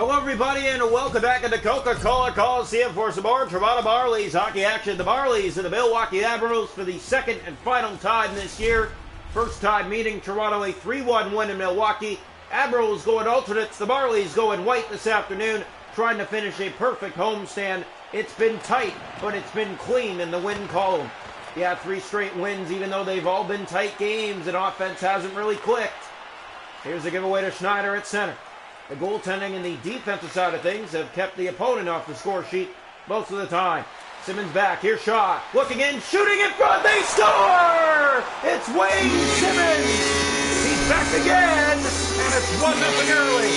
Hello, everybody, and welcome back into Coca-Cola Coliseum for some more Toronto Marlies hockey action. The Marlies and the Milwaukee Admirals for the second and final time this year. First time meeting Toronto, a 3-1 win in Milwaukee. Admirals going alternates. The Marlies going white this afternoon, trying to finish a perfect homestand. It's been tight, but it's been clean in the win column. Yeah, 3 straight wins, even though they've all been tight games and offense hasn't really clicked. Here's a giveaway to Schneider at center. The goaltending and the defensive side of things have kept the opponent off the score sheet most of the time. Simmons back. Here's Shaw. Looking in, shooting in front. They score! It's Wayne Simmons! He's back again, and it's 1-0 early.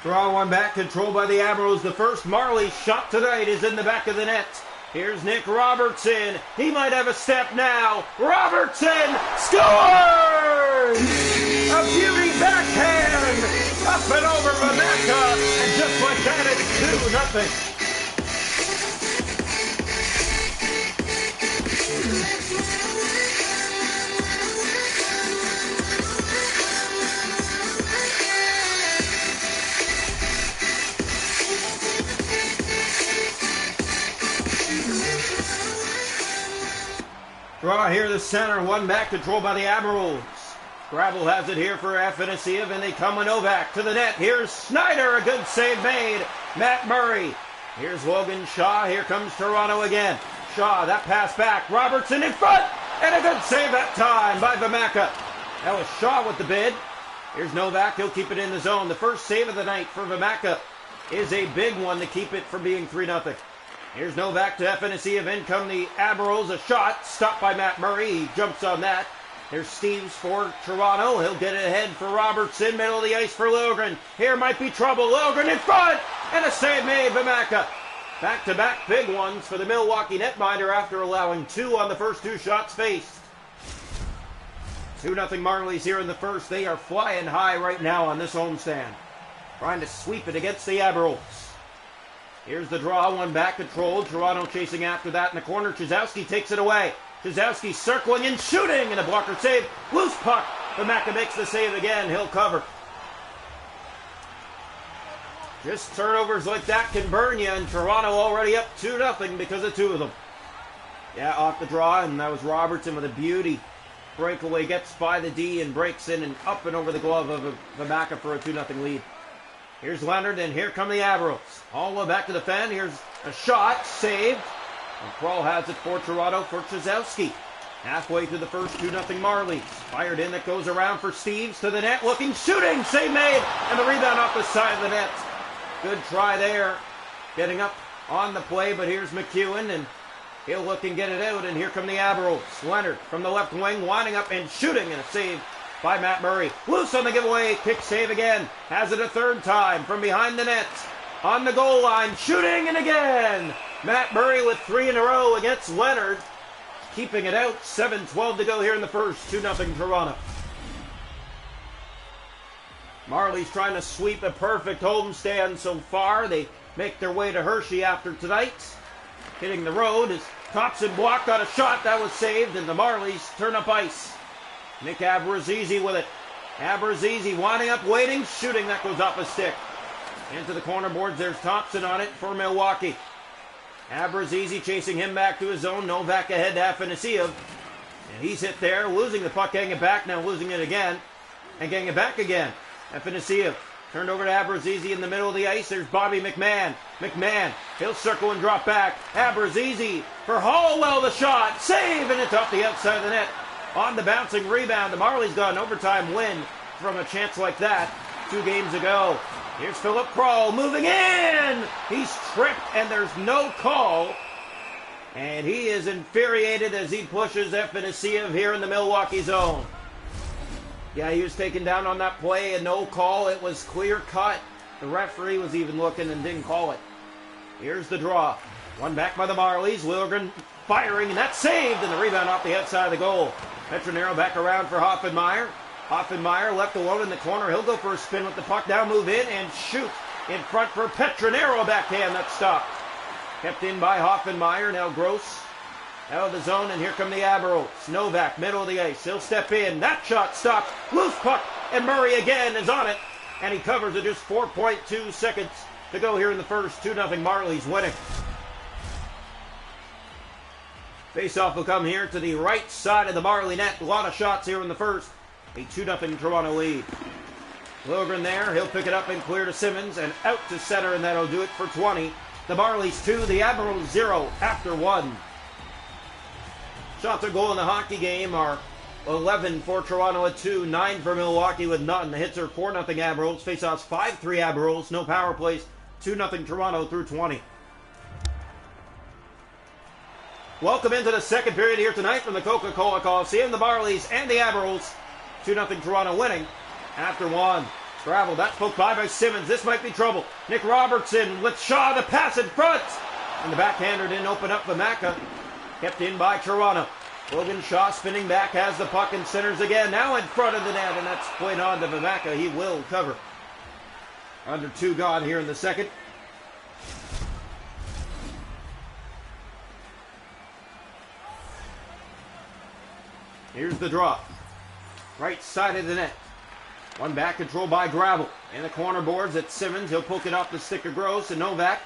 Draw one back, controlled by the Admirals. The first Marlies shot tonight is in the back of the net. Here's Nick Robertson. He might have a step now. Robertson scores! A beauty backhand! Up and over Vanaka. And just like that, it's 2-0. Draw here the center, one back, controlled by the Admirals. Gravel has it here for Afanasiev, and they come with Novak to the net. Here's Snyder, a good save made. Matt Murray. Here's Logan Shaw. Here comes Toronto again. Shaw, that pass back. Robertson in front, and a good save that time by Vamaka. That was Shaw with the bid. Here's Novak. He'll keep it in the zone. The first save of the night for Vamaka is a big one to keep it from being 3-0. Here's Novak to Afanasiev. In come the Admirals. A shot stopped by Matt Murray. He jumps on that. Here's Steves for Toronto. He'll get it ahead for Robertson. Middle of the ice for Lilgren. Here might be trouble. Lilgren in front. And a save made by Vamaka. Back-to-back big ones for the Milwaukee netminder after allowing 2 on the first 2 shots faced. 2-0 Marlies here in the first. They are flying high right now on this homestand. Trying to sweep it against the Admirals. Here's the draw, one back controlled. Toronto chasing after that in the corner. Chizowski takes it away. Chizowski circling and shooting, and a blocker save. Loose puck. Vamaka makes the save again. He'll cover. Just turnovers like that can burn you, and Toronto already up 2-0 because of 2 of them. Yeah, off the draw, and that was Robertson with a beauty. Breakaway gets by the D and breaks in and up and over the glove of Vamaka for a 2-0 lead. Here's Leonard, and here come the Admirals. All the way back to the fan. Here's a shot, saved. And Kroll has it for Toronto for Chizowski. Halfway through the first 2-0 Marlies. Fired in, that goes around for Steves to the net. Looking, shooting, save made. And the rebound off the side of the net. Good try there. Getting up on the play, but here's McEwen, and he'll look and get it out. And here come the Admirals. Leonard from the left wing, winding up and shooting, and a save by Matt Murray. Loose on the giveaway. Kick save again. Has it a third time from behind the net. On the goal line. Shooting, and again. Matt Murray with 3 in a row against Leonard. Keeping it out. 7:12 to go here in the first. 2-0 Toronto. Marlies trying to sweep a perfect homestand so far. They make their way to Hershey after tonight. Hitting the road as Thompson blocked on a shot. That was saved, and the Marlies turn up ice. Nick Abruzzese with it. Abruzzese winding up, waiting, shooting. That goes off a stick. Into the corner boards. There's Thompson on it for Milwaukee. Abruzzese chasing him back to his zone. Novak ahead to Afanasiev. And he's hit there, losing the puck, getting it back, now losing it again. And getting it back again. Afanasiev turned over to Abruzzese in the middle of the ice. There's Bobby McMahon. McMahon, he'll circle and drop back. Abruzzese for Hallwell, the shot. Save, and it's off the outside of the net. On the bouncing rebound, the Marlies got an overtime win from a chance like that 2 games ago. Here's Philip Kroll moving in. He's tripped, and there's no call. And he is infuriated as he pushes Afanasiev here in the Milwaukee zone. Yeah, he was taken down on that play, and no call. It was clear cut. The referee was even looking and didn't call it. Here's the draw. One back by the Marlies. Lilgren firing, and that's saved, and the rebound off the outside of the goal. Petronero back around for Hoffenmeyer. Hoffenmeyer left alone in the corner. He'll go for a spin with the puck. Now move in and shoot in front for Petronero. Backhand that stopped. Kept in by Hoffenmeyer. Now Gross out of the zone, and here come the Admirals. Novak, middle of the ice. He'll step in. That shot stopped. Loose puck, and Murray again is on it, and he covers it. Just 4.2 seconds to go here in the first. 2-0 Marlies winning. Face-off will come here to the right side of the Marley net. A lot of shots here in the first. A 2-0 Toronto lead. Logren there. He'll pick it up and clear to Simmons, and out to center, and that'll do it for 20. The Marlies 2, the Admirals 0 after 1. Shots on goal in the hockey game are 11 for Toronto at 2, 9 for Milwaukee with none. The hits are 4-0 Admirals. Face-offs 5-3 Admirals. No power plays. 2-0 Toronto through 20. Welcome into the second period here tonight from the Coca-Cola Coliseum. The Marlies and the Admirals. 2-0 Toronto winning after 1. Gravel, that's poked by Simmons. This might be trouble. Nick Robertson with Shaw, the pass in front. And the backhander didn't open up. Vamaka kept in by Toronto. Logan Shaw spinning back, has the puck and centers again. Now in front of the net, and that's played on to Vamaka. He will cover. Under 2 gone here in the second. Here's the draw. Right side of the net. One back control by Gravel. In the corner boards at Simmons. He'll poke it off the stick of Gross, and Novak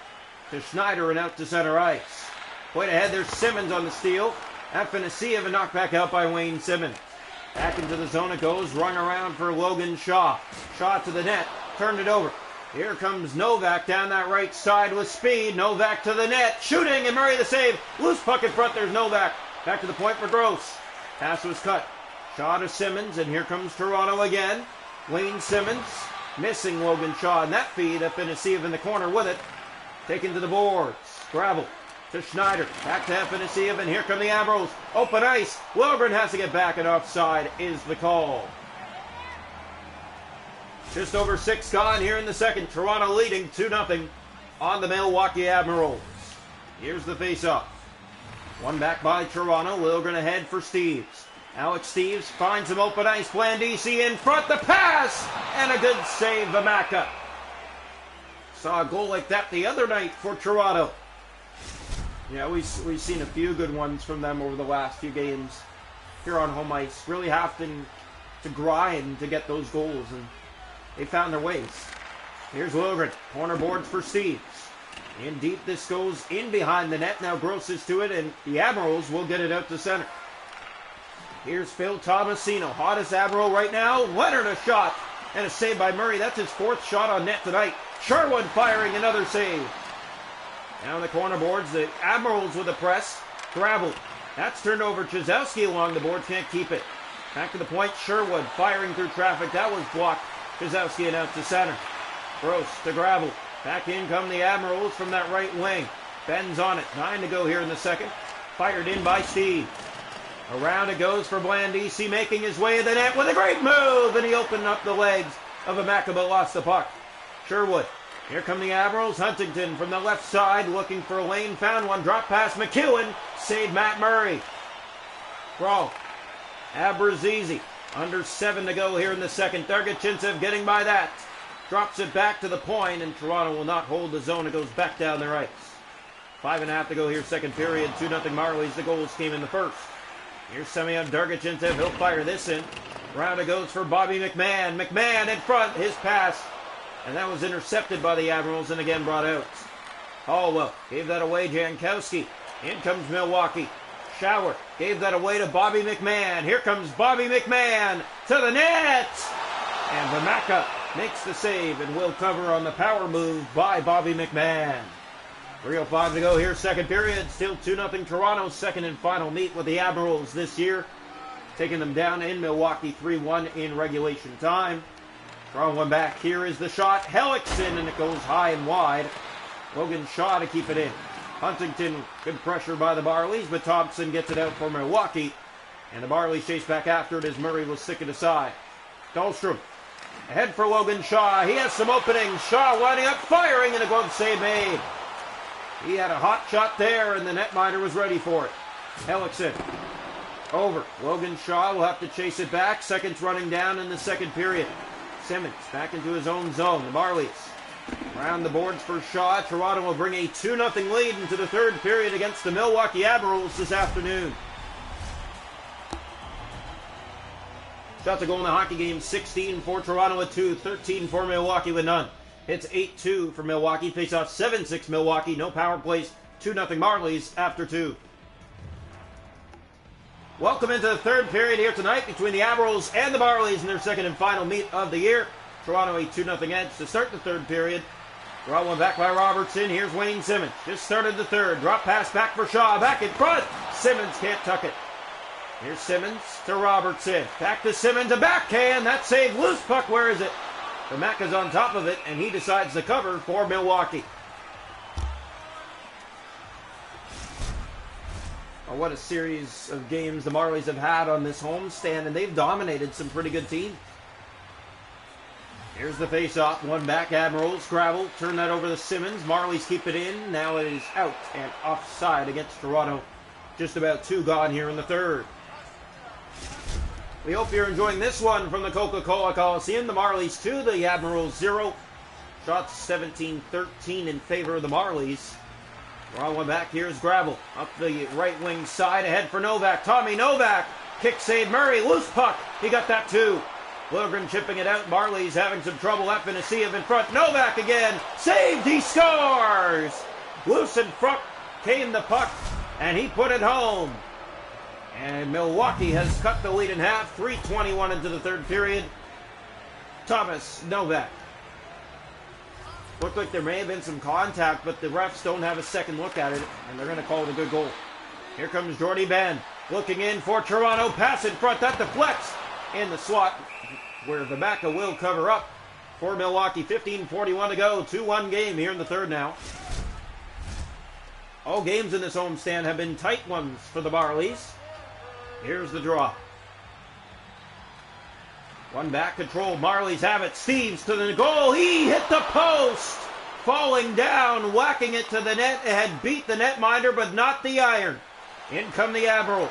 to Schneider and out to center ice. Point ahead, there's Simmons on the steal. Afanasiev, a knockback out by Wayne Simmons. Back into the zone it goes. Run around for Logan Shaw. Shaw to the net. Turned it over. Here comes Novak down that right side with speed. Novak to the net. Shooting, and Murray the save. Loose puck in front. There's Novak. Back to the point for Gross. Pass was cut. Shaw to Simmons, and here comes Toronto again. Wayne Simmons missing Logan Shaw in that feed. Afanasiev in the corner with it. Taken to the boards. Gravel to Schneider. Back to Afanasiev, and here come the Admirals. Open ice. Wilgren has to get back, and offside is the call. Just over 6 gone here in the second. Toronto leading 2-0 on the Milwaukee Admirals. Here's the face-off. One back by Toronto. Wilgren ahead for Steeves. Alex Steeves finds him open ice. Blandisi in front. The pass! And a good save, Vamaka. Saw a goal like that the other night for Toronto. Yeah, we've seen a few good ones from them over the last few games here on home ice. Really having to grind to get those goals, and they found their ways. Here's Wilgren. Corner boards for Steeves. In deep, this goes in behind the net. Now Gross is to it, and the Admirals will get it out to center. Here's Phil Tomasino, hottest Admiral right now. Leonard a shot, and a save by Murray. That's his 4th shot on net tonight. Sherwood firing another save. Now in the corner boards, the Admirals with the press. Gravel. That's turned over. Chizowski along the boards, can't keep it. Back to the point. Sherwood firing through traffic. That was blocked. Chizowski and out to center. Gross to Gravel. Back in come the Admirals from that right wing. Ben's on it. 9 to go here in the second. Fired in by Steve. Around it goes for Blandisi, making his way to the net with a great move, and he opened up the legs of Vamaka but lost the puck. Sherwood. Here come the Admirals. Huntington from the left side looking for a lane. Found one. Drop past McEwen. Saved Matt Murray. Brawl. Abrazizi. Under 7 to go here in the second. Dargachintsev getting by that. Drops it back to the point, and Toronto will not hold the zone. It goes back down their ice. 5.5 to go here, second period. 2-0 Marlies. The goals came in the first. Here's Semyon Dargachintsev. He'll fire this in. Round it goes for Bobby McMahon. McMahon in front. His pass. And that was intercepted by the Admirals and again brought out. Hallwell gave that away. Jankowski. In comes Milwaukee. Shower gave that away to Bobby McMahon. Here comes Bobby McMahon to the net. And Vamaka makes the save and will cover on the power move by Bobby McMahon. 3:05 to go here, second period. Still 2-0 Toronto. Second and final meet with the Admirals this year. Taking them down in Milwaukee 3-1 in regulation time. Throwing one back. Here is the shot. Hellickson, and it goes high and wide. Logan Shaw to keep it in. Huntington, good pressure by the Marlies, but Thompson gets it out for Milwaukee. And the Marlies chase back after it as Murray will stick it aside. Dahlstrom ahead for Logan Shaw. He has some openings. Shaw winding up, firing, and a glove save made. He had a hot shot there, and the netminder was ready for it. Hellickson Over. Logan Shaw will have to chase it back. Seconds running down in the second period. Simmons back into his own zone. The Marlies around the boards for Shaw. Toronto will bring a 2-0 lead into the third period against the Milwaukee Admirals this afternoon. Shots a goal in the hockey game, 16 for Toronto with 2, 13 for Milwaukee with none. Hits 8-2 for Milwaukee. Face off 7-6 Milwaukee. No power plays. 2-0 Marlies after 2. Welcome into the third period here tonight between the Admirals and the Marlies in their second and final meet of the year. Toronto a 2-0 edge to start the third period. Draw one back by Robertson. Here's Wayne Simmons. Just started the third. Drop pass back for Shaw. Back in front. Simmons can't tuck it. Here's Simmons to Robertson. Back to Simmons. A backhand. That save. Loose puck. Where is it? The Mac is on top of it, and he decides to cover for Milwaukee. Oh, what a series of games the Marlies have had on this homestand, and they've dominated some pretty good teams. Here's the face-off. One back. Admirals. Gravel. Turn that over to Simmons. Marlies keep it in. Now it is out and offside against Toronto. Just about 2 gone here in the third. We hope you're enjoying this one from the Coca-Cola Coliseum. The Marlies 2, the Admirals 0. Shots 17-13 in favor of the Marlies. Draw one back. Here's Gravel. Up the right wing side. Ahead for Novak. Tommy Novak. Kick save. Murray. Loose puck. He got that too. Lilgren chipping it out. Marlies having some trouble. Afanasiev in front. Novak again. Saved. He scores. Loose in front came the puck, and he put it home. And Milwaukee has cut the lead in half. 3:21 into the third period. Thomas Novak. Looked like there may have been some contact, but the refs don't have a second look at it, and they're going to call it a good goal. Here comes Jordy Ben. Looking in for Toronto. Pass in front. That deflects in the slot, where Vamaka will cover up for Milwaukee. 15:41 to go. 2-1 game here in the third now. All games in this homestand have been tight ones for the Marlies. Here's the draw. One back control. Marlies have it. Steves to the goal. He hit the post. Falling down, whacking it to the net. It had beat the netminder, but not the iron. In come the Admirals.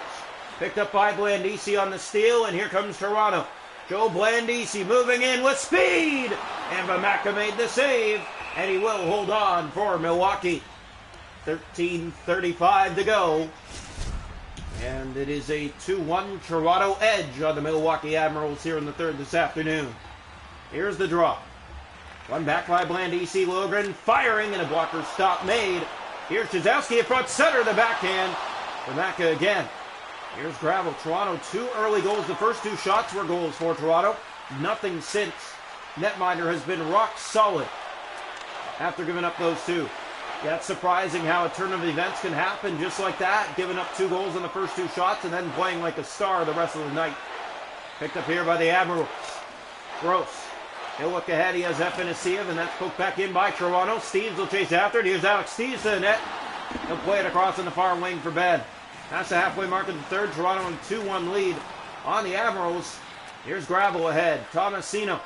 Picked up by Blandisi on the steal, and here comes Toronto. Joe Blandisi moving in with speed. And Vamaka made the save, and he will hold on for Milwaukee. 13:35 to go. And it is a 2-1 Toronto edge on the Milwaukee Admirals here in the third this afternoon. Here's the draw. One back by Blandisi. Lilgren firing, and a blocker stop made. Here's Chizowski in front center, the backhand. Vamaka again. Here's Gravel. Toronto 2 early goals. The first 2 shots were goals for Toronto. Nothing since. Netminder has been rock solid after giving up those 2. Yeah, it's surprising how a turn of events can happen just like that. Giving up 2 goals in the first 2 shots and then playing like a star the rest of the night. Picked up here by the Admirals. Gross. He'll look ahead. He has Afanasiev, and that's poked back in by Toronto. Steves will chase after it. Here's Alex Steves to the net. He'll play it across in the far wing for Ben. That's the halfway mark of the third. Toronto in 2-1 lead on the Admirals. Here's Gravel ahead. Tomasino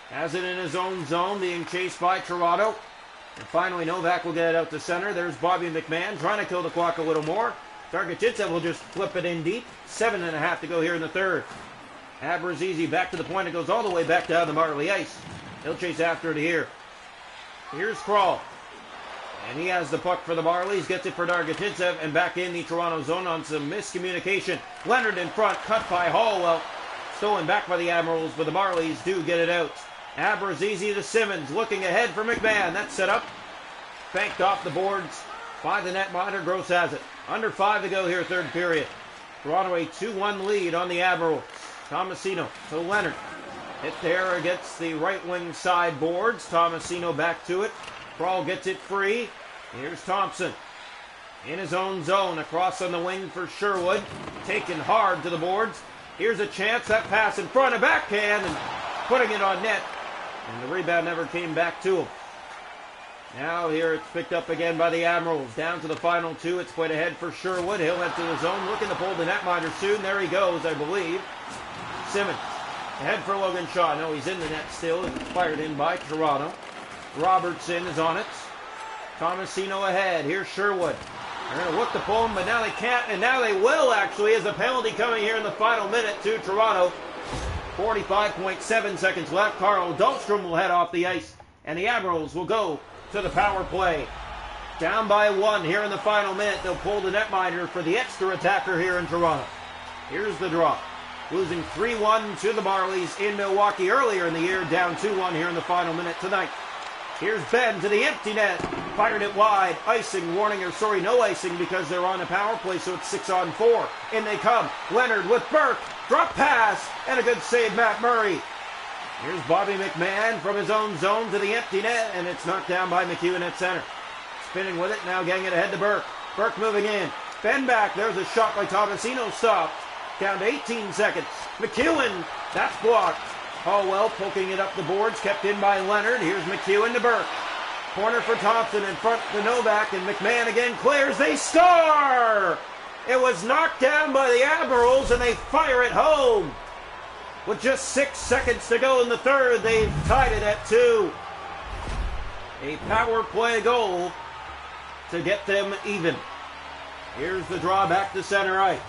has it in his own zone, being chased by Toronto. And finally, Novak will get it out to center. There's Bobby McMahon trying to kill the clock a little more. Dargachitsev will just flip it in deep. 7.5 to go here in the third. Abrazizi back to the point. It goes all the way back down the Marley ice. He'll chase after it here. Here's Kroll. And he has the puck for the Marlies. Gets it for Dargachitsev. And back in the Toronto zone on some miscommunication. Leonard in front. Cut by Hallwell. Stolen back by the Admirals. But the Marlies do get it out. Abrazizi to Simmons, looking ahead for McMahon. That's set up. Banked off the boards by the netminder. Gross has it. Under 5 to go here, third period. Toronto a 2-1 lead on the Admirals. Tomasino to Leonard. Hit there against the right wing side boards. Tomasino back to it. Kroll gets it free. Here's Thompson. In his own zone. Across on the wing for Sherwood. Taken hard to the boards. Here's a chance. That pass in front of backhand and putting it on net. And the rebound never came back to him. Now here it's picked up again by the Admirals. Down to the final 2. It's played ahead for Sherwood. He'll head to the zone. Looking to pull the netminder soon. There he goes, I believe. Simmons. Ahead for Logan Shaw. No, he's in the net still. It's fired in by Toronto. Robertson is on it. Tomasino ahead. Here's Sherwood. They're going to look to pull him, but now they can't, and now they will actually, as a penalty coming here in the final minute to Toronto. 45.7 seconds left. Carl Dahlstrom will head off the ice, and the Admirals will go to the power play. Down by 1 here in the final minute. They'll pull the netminder for the extra attacker here in Toronto. Here's the draw. Losing 3-1 to the Marlies in Milwaukee earlier in the year, down 2-1 here in the final minute tonight. Here's Ben to the empty net. Fired it wide. Icing, warning, or sorry, no icing because they're on a power play, so it's 6-on-4. In they come. Leonard with Burke. Drop pass. And a good save, Matt Murray. Here's Bobby McMahon from his own zone to the empty net, and it's knocked down by McEwen at center. Spinning with it, now getting it ahead to Burke. Burke moving in. Ben back. There's a shot by Tomasino. Stopped. Down to 18 seconds. McEwen. That's blocked. Hallwell poking it up the boards, kept in by Leonard. Here's McEwen to Burke. Corner for Thompson in front to Novak, and McMahon again clears. They score! It was knocked down by the Admirals, and they fire it home. With just 6 seconds to go in the third, they've tied it at 2. A power play goal to get them even. Here's the draw back to center ice.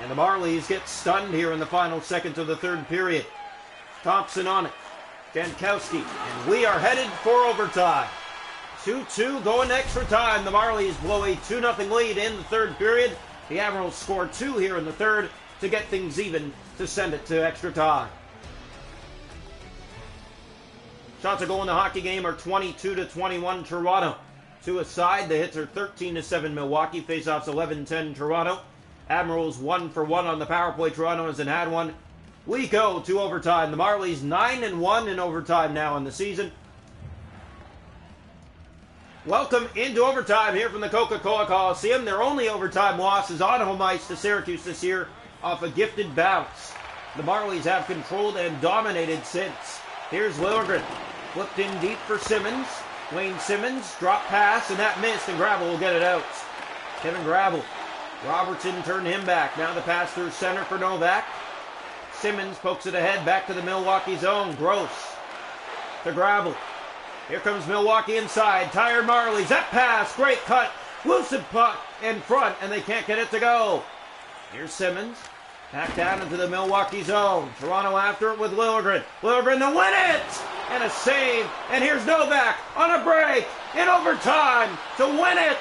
And the Marlies get stunned here in the final seconds of the third period. Thompson on it. Jankowski. And we are headed for overtime. 2-2 going to extra time. The Marlies blow a 2-0 lead in the third period. The Admirals score 2 here in the third to get things even to send it to extra time. Shots a goal in the hockey game are 22-21 Toronto. 2 aside. The hits are 13-7 Milwaukee. Faceoffs 11-10 Toronto. Admirals 1 for 1 on the power play. Toronto hasn't had one. We go to overtime. The Marlies 9-1 in overtime now in the season. Welcome into overtime here from the Coca-Cola Coliseum. Their only overtime loss is on home ice to Syracuse this year off a gifted bounce. The Marlies have controlled and dominated since. Here's Liljegren. Flipped in deep for Simmons. Wayne Simmons, drop pass, and that missed, and Gravel will get it out. Kevin Gravel. Robertson turned him back. Now the pass through center for Novak. Simmons pokes it ahead back to the Milwaukee zone. Gross to Gravel. Here comes Milwaukee inside. Tired Marlies. That pass. Great cut. Lucid puck in front, and they can't get it to go. Here's Simmons. Back down into the Milwaukee zone. Toronto after it with Liljegren. Liljegren to win it! And a save. And here's Novak on a break in overtime to win it.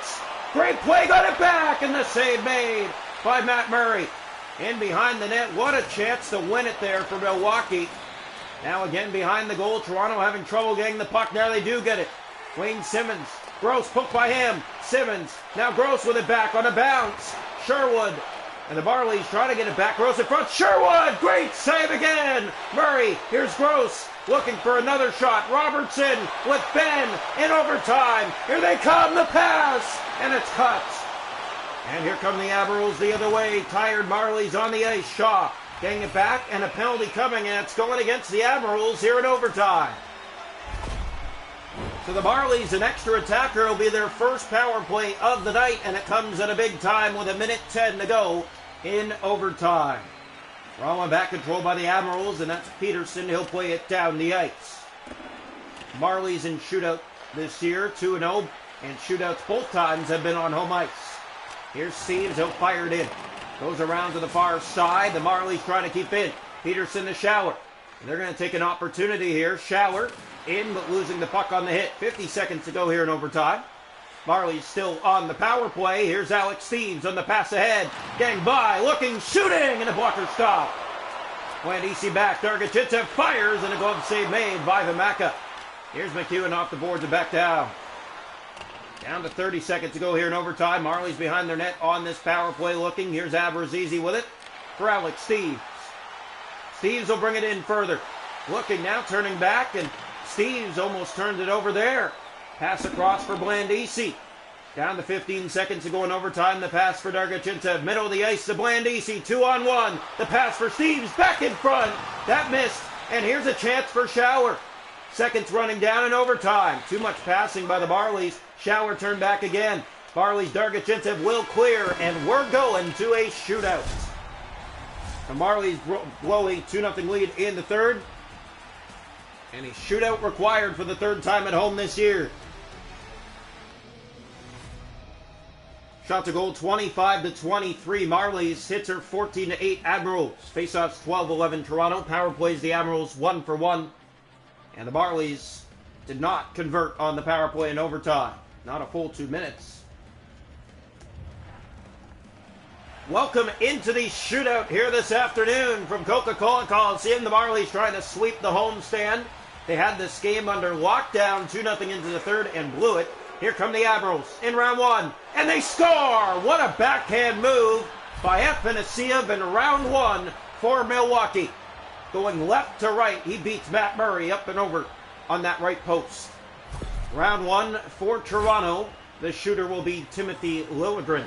Great play, got it back, and the save made by Matt Murray. In behind the net, what a chance to win it there for Milwaukee. Now again behind the goal, Toronto having trouble getting the puck. Now they do get it. Wayne Simmons, Gross poked by him. Simmons, now Gross with it back on a bounce. Sherwood, and the Marlies trying to get it back. Gross in front, Sherwood, great save again. Murray, here's Gross. Looking for another shot. Robertson with Ben in overtime. Here they come, the pass, and it's cut. And here come the Admirals the other way. Tired Marlies on the ice. Shaw getting it back, and a penalty coming, and it's going against the Admirals here in overtime. So the Marlies, an extra attacker, will be their first power play of the night, and it comes at a big time with 1:10 to go in overtime. Rolling back controlled by the Admirals, and that's Peterson. He'll play it down the ice. Marlies in shootout this year, 2-0, and shootouts both times have been on home ice. Here's Steves, he'll fire it in. Goes around to the far side. The Marlies trying to keep in. Peterson to Shower. And they're going to take an opportunity here. Shower in, but losing the puck on the hit. 50 seconds to go here in overtime. Marlies still on the power play. Here's Alex Steves on the pass ahead. Getting by, looking, shooting, and a blocker stop. Went easy back. Dargachitsa fires, and a glove save made by Vamaka. Here's McEwen off the boards and back down. Down to 30 seconds to go here in overtime. Marlies behind their net on this power play looking. Here's Abrazizi with it for Alex Steves. Steves will bring it in further. Looking now, turning back, and Steves almost turned it over there. Pass across for Blandisi. Down to 15 seconds to go in overtime. The pass for Dargachitsa. Middle of the ice to Blandisi. 2-on-1. The pass for Steves. Back in front. That missed. And here's a chance for Shower. Seconds running down in overtime. Too much passing by the Marlies. Shower turned back again. Marlies, Dargachitsa will clear. And we're going to a shootout. The Marlies blow a 2-0 lead in the third. And a shootout required for the third time at home this year. Shot to goal 25-23. Marlies hits her 14-8 Admirals. Faceoffs 12-11 Toronto. Power plays the Admirals 1-for-1. And the Marlies did not convert on the power play in overtime. Not a full 2 minutes. Welcome into the shootout here this afternoon from Coca-Cola Coliseum. The Marlies trying to sweep the homestand. They had this game under lockdown, 2-0 into the third, and blew it. Here come the Admirals in round one, and they score! What a backhand move by Afanassiev in round one for Milwaukee. Going left to right, he beats Matt Murray up and over on that right post. Round one for Toronto. The shooter will be Timothy Liljegren.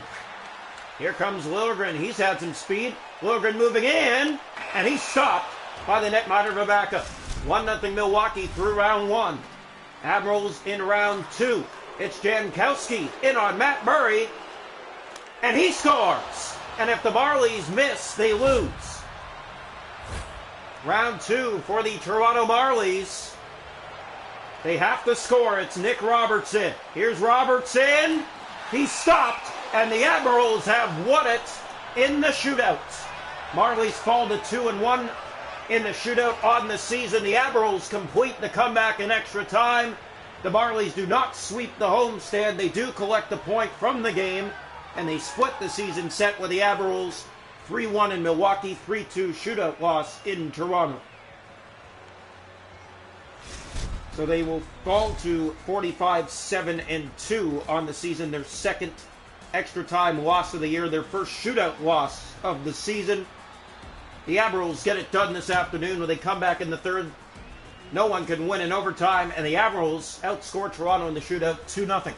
Here comes Liljegren. He's had some speed. Liljegren moving in, and he's stopped by the netminder Vibaka. 1-0 Milwaukee through round one. Admirals in round two. It's Jankowski in on Matt Murray, and he scores. And if the Marlies miss, they lose. Round two for the Toronto Marlies. They have to score. It's Nick Robertson. Here's Robertson. He stopped, and the Admirals have won it in the shootout. Marlies fall to 2-1 in the shootout on the season. The Admirals complete the comeback in extra time. The Marlies do not sweep the homestand. They do collect the point from the game, and they split the season set with the Admirals 3-1 in Milwaukee, 3-2 shootout loss in Toronto. So they will fall to 45-7-2 on the season, their second extra time loss of the year, their first shootout loss of the season. The Admirals get it done this afternoon when they come back in the third. No one can win in overtime, and the Admirals outscore Toronto in the shootout 2-0.